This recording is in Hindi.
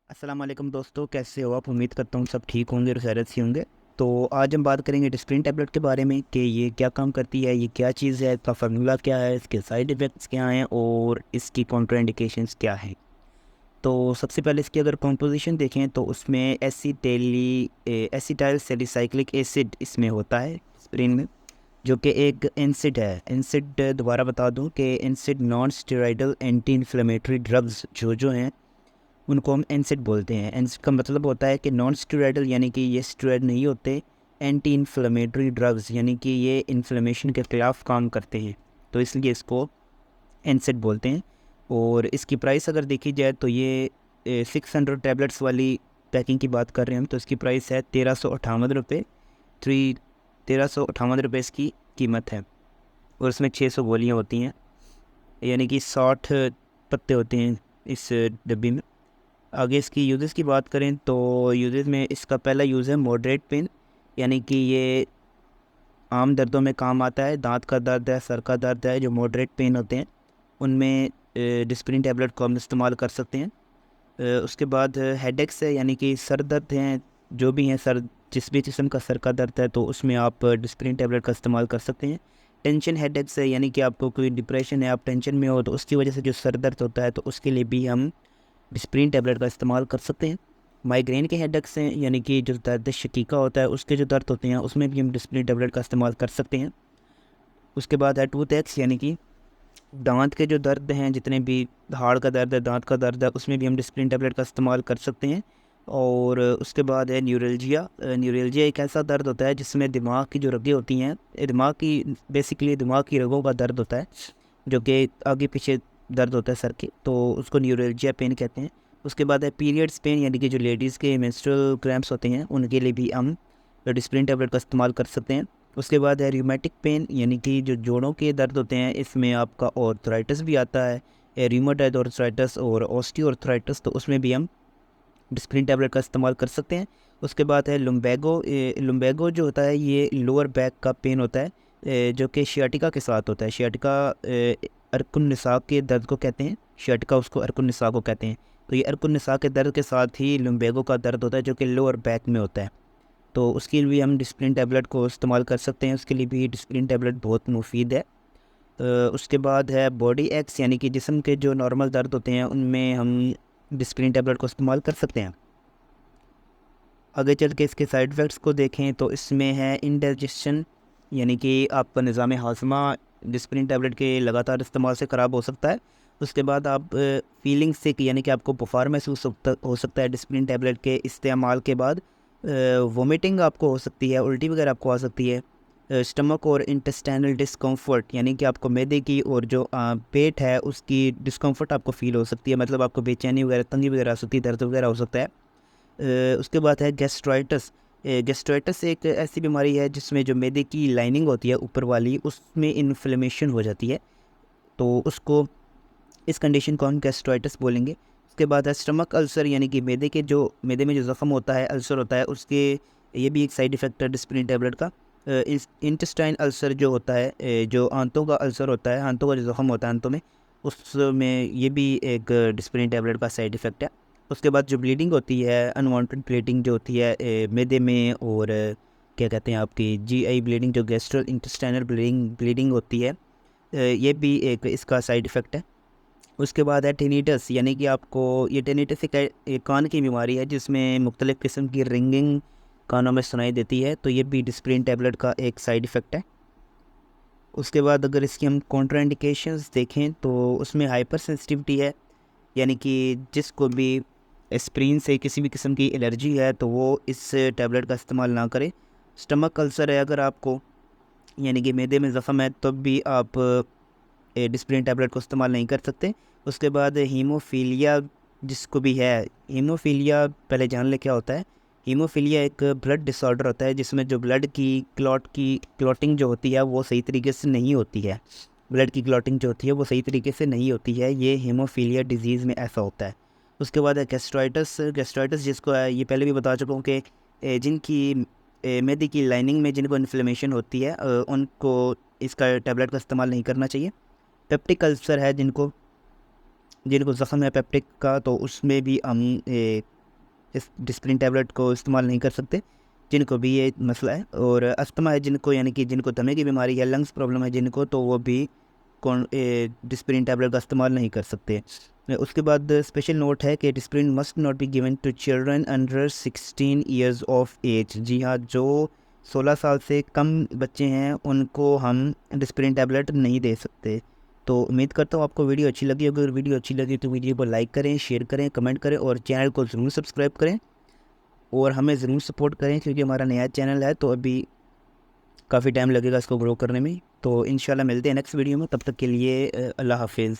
अस्सलाम वालेकुम दोस्तों, कैसे हो आप? उम्मीद करता हूँ सब ठीक होंगे और खैरियत से होंगे। तो आज हम बात करेंगे डिस्प्रिन टैबलेट के बारे में कि ये क्या काम करती है, ये क्या चीज़ है, इसका फार्मूला क्या है, इसके साइड इफ़ेक्ट्स क्या हैं और इसकी कॉन्ट्राइंडिकेशंस क्या हैं। तो सबसे पहले इसकी अगर कॉम्पोजिशन देखें तो उसमें एसिटाइल सैलिसाइक्लिक एसिड इसमें होता है स्प्रिन में, जो कि एक एनसिड है। एनसिड दोबारा बता दूं कि NSAID non steroidal anti inflammatory drugs जो हैं उनको हम एनसिड बोलते हैं। एनसिड का मतलब होता है कि नॉन स्टेरॉइडल, यानी कि ये स्टेरॉइड नहीं होते। एंटी इन्फ्लेमेटरी ड्रग्स यानी कि ये इन्फ्लेमेशन के ख़िलाफ़ काम करते हैं, तो इसलिए इसको एनसिड बोलते हैं। और इसकी प्राइस अगर देखी जाए तो ये 600 टैबलेट्स वाली पैकिंग की बात कर रहे हैं हम, तो इसकी प्राइस है 1358 रुपये। 1358 रुपये इसकी कीमत है और इसमें 600 गोलियाँ होती हैं, यानी कि 60 पत्ते होते हैं इस डब्बी में। आगे इसकी यूज़ेस की बात करें तो यूज़ेस में इसका पहला यूज़ है मॉडरेट पेन, यानी कि ये आम दर्दों में काम आता है। दांत का दर्द है, सर का दर्द है, जो मॉडरेट पेन होते हैं उनमें डिस्प्रिन टैबलेट को हम इस्तेमाल कर सकते हैं। उसके बाद हेडेक्स है, यानी कि सर दर्द हैं, जो भी हैं सर, जिस भी किस्म का सर का दर्द है तो उसमें आप डिस्प्रिन टैबलेट का इस्तेमाल कर सकते हैं। टेंशन हेडेक्स है, यानी कि आपको कोई डिप्रेशन है, आप टेंशन में हो तो उसकी वजह से जो सर दर्द होता है तो उसके लिए भी हम डिस्प्रिन टैबलेट का इस्तेमाल कर सकते हैं। माइग्रेन के हेडेक्स हैं, यानी कि जो दर्द शकीका होता है उसके जो दर्द होते हैं उसमें भी हम डिस्प्रिन टैबलेट का इस्तेमाल कर सकते हैं। उसके बाद है टूथ एक्स, यानी कि दांत के जो दर्द हैं, जितने भी हाड़ का दर्द है, दांत का दर्द है, उसमें भी हम डिस्प्रिन टैबलेट का इस्तेमाल कर सकते हैं। और उसके बाद है न्यूरल्जिया। न्यूरल्जिया एक ऐसा दर्द होता है जिसमें दिमाग की जो रगें होती हैं, बेसिकली दिमाग की रगों का दर्द होता है, जो कि आगे पीछे दर्द होता है सर के, तो उसको न्यूरल्जिया पेन कहते हैं। उसके बाद है पीरियड्स पेन, यानी कि जो लेडीज़ के मेंस्ट्रुअल क्रैम्प्स होते हैं उनके लिए भी हम डिस्प्रिन टैबलेट का इस्तेमाल कर सकते हैं। उसके बाद है रियूमेटिक पेन, यानी कि जो जोड़ों के दर्द होते हैं, इसमें आपका ऑर्थराइटिस भी आता है, रियूमेटॉइड आर्थराइटिस और ऑस्टियोआर्थराइटिस, तो उसमें भी हम डिस्प्रिन टैबलेट का इस्तेमाल कर सकते हैं। उसके बाद है लुम्बैगो। लुम्बैगो जो होता है ये लोअर बैक का पेन होता है, जो कि शियाटिका के साथ होता है। शियाटिका अरकुन निसा के दर्द को कहते हैं, शियाटिका उसको अरकुन निसा को कहते हैं। तो ये अरकुन निसा के दर्द के साथ ही लुम्बैगो का दर्द होता है जो कि लोअर बैक में होता है, तो उसके लिए भी हम डिस्प्रिन टैबलेट को इस्तेमाल कर सकते हैं। उसके लिए भी डिस्प्रिन टैबलेट बहुत मुफीद है। उसके बाद है बॉडी एक्स, यानी कि जिस्म के जो नॉर्मल दर्द होते हैं उनमें हम डिस्प्रिन टैबलेट को इस्तेमाल कर सकते हैं। आगे चल के इसके साइड इफ़ेक्ट्स को देखें तो इसमें है इंडाइजेशन, यानी कि आपका निज़ाम हाज़मा डिस्प्रिन टैबलेट के लगातार इस्तेमाल से ख़राब हो सकता है। उसके बाद आप फीलिंग सिक, यानी कि आपको बुखार महसूस हो सकता है डिस्प्रिन टैबलेट के इस्तेमाल के बाद। वोमिटिंग आपको हो सकती है, उल्टी वगैरह आपको आ सकती है। स्टमक और इंटेस्टाइनल डिस्कम्फर्ट, यानी कि आपको मैदे की और जो पेट है उसकी डिस्कम्फर्ट आपको फ़ील हो सकती है, मतलब आपको बेचैनी वगैरह, तंगी वगैरह आ सकती है, दर्द वगैरह हो सकता है। उसके बाद है गैस्ट्राइटिस। गैस्ट्राइटिस एक ऐसी बीमारी है जिसमें जो मैदे की लाइनिंग होती है ऊपर वाली, उसमें इन्फ्लेमेशन हो जाती है, तो उसको, इस कंडीशन को हम गैस्ट्राइटिस बोलेंगे। उसके बाद है स्टमक अल्सर, यानी कि मैदे में जो ज़ख़म होता है, अल्सर होता है, उसके ये भी एक साइड इफ़ेक्ट है डिस्प्रिन टैबलेट का। इस इंटेस्टाइन अल्सर जो होता है, जो आंतों का अल्सर होता है, आंतों का जो ज़ख़म होता है आंतों में, उसमें ये भी एक डिस्प्रिन टैबलेट का साइड इफ़ेक्ट है। उसके बाद जो ब्लीडिंग होती है, अनवांटेड ब्लीडिंग जो होती है मैदे में, और क्या कहते हैं आपकी जीआई ब्लीडिंग, जो गैस्ट्रो इंटेस्टाइनल ब्लीडिंग होती है, ये भी एक इसका साइड इफ़ेक्ट है। उसके बाद है टिनिटस, यानी कि आपको ये टिनिटस एक कान की बीमारी है जिसमें मुख्तलिफ़ किस्म की रिंगिंग कानों में सुनाई देती है, तो ये भी डिस्प्रिन टैबलेट का एक साइड इफ़ेक्ट है। उसके बाद अगर इसकी हम कॉन्ट्राइंडिकेशंस देखें तो उसमें हाइपर सेंसिटिविटी है, यानी कि जिसको भी एस्प्रिन से किसी भी किस्म की एलर्जी है तो वो इस टैबलेट का इस्तेमाल ना करे। स्टमक अल्सर है अगर आपको, यानी कि मैदे में ज़ख़म है, तब भी आप डिस्प्रिन टैबलेट को इस्तेमाल नहीं कर सकते। उसके बाद हीमोफीलिया जिसको भी है, हीमोफीलिया पहले जान ले क्या होता है। हीमोफीलिया एक ब्लड डिसऑर्डर होता है जिसमें जो ब्लड की क्लॉटिंग जो होती है वो सही तरीके से नहीं होती है। ब्लड की क्लॉटिंग जो होती है वो सही तरीके से नहीं होती है, ये हीमोफीलिया डिजीज़ में ऐसा होता है। उसके बाद है गैस्ट्राइटिस। गैस्ट्राइटिस जिसको है, ये पहले भी बता चुका हूँ कि जिनकी मैदे की लाइनिंग में जिनको इन्फ्लेमेशन होती है, उनको इसका टैबलेट का इस्तेमाल नहीं करना चाहिए। पेप्टिक अल्सर है, जिनको जिनको ज़ख़म है पेप्टिक का, तो उसमें भी हम इस डिस्प्रिन टैबलेट को इस्तेमाल नहीं कर सकते, जिनको भी ये मसला है। और अस्थमा है जिनको, यानी कि जिनको दमे की बीमारी या लंग्स प्रॉब्लम है जिनको, तो वो भी डिस्प्रिन टैबलेट का इस्तेमाल नहीं कर सकते। उसके बाद स्पेशल नोट है कि Disprin must not be given to children under 16 years of age. जी हाँ, जो 16 साल से कम बच्चे हैं उनको हम डिस्प्रिन टैबलेट नहीं दे सकते। तो उम्मीद करता हूँ आपको वीडियो अच्छी लगी। अगर वीडियो अच्छी लगी तो वीडियो को लाइक करें, शेयर करें, कमेंट करें और चैनल को ज़रूर सब्सक्राइब करें और हमें ज़रूर सपोर्ट करें, क्योंकि हमारा नया चैनल है तो अभी काफ़ी टाइम लगेगा इसको ग्रो करने में। तो इंशाल्लाह मिलते हैं नेक्स्ट वीडियो में, तब तक के लिए अल्लाह हाफिज़।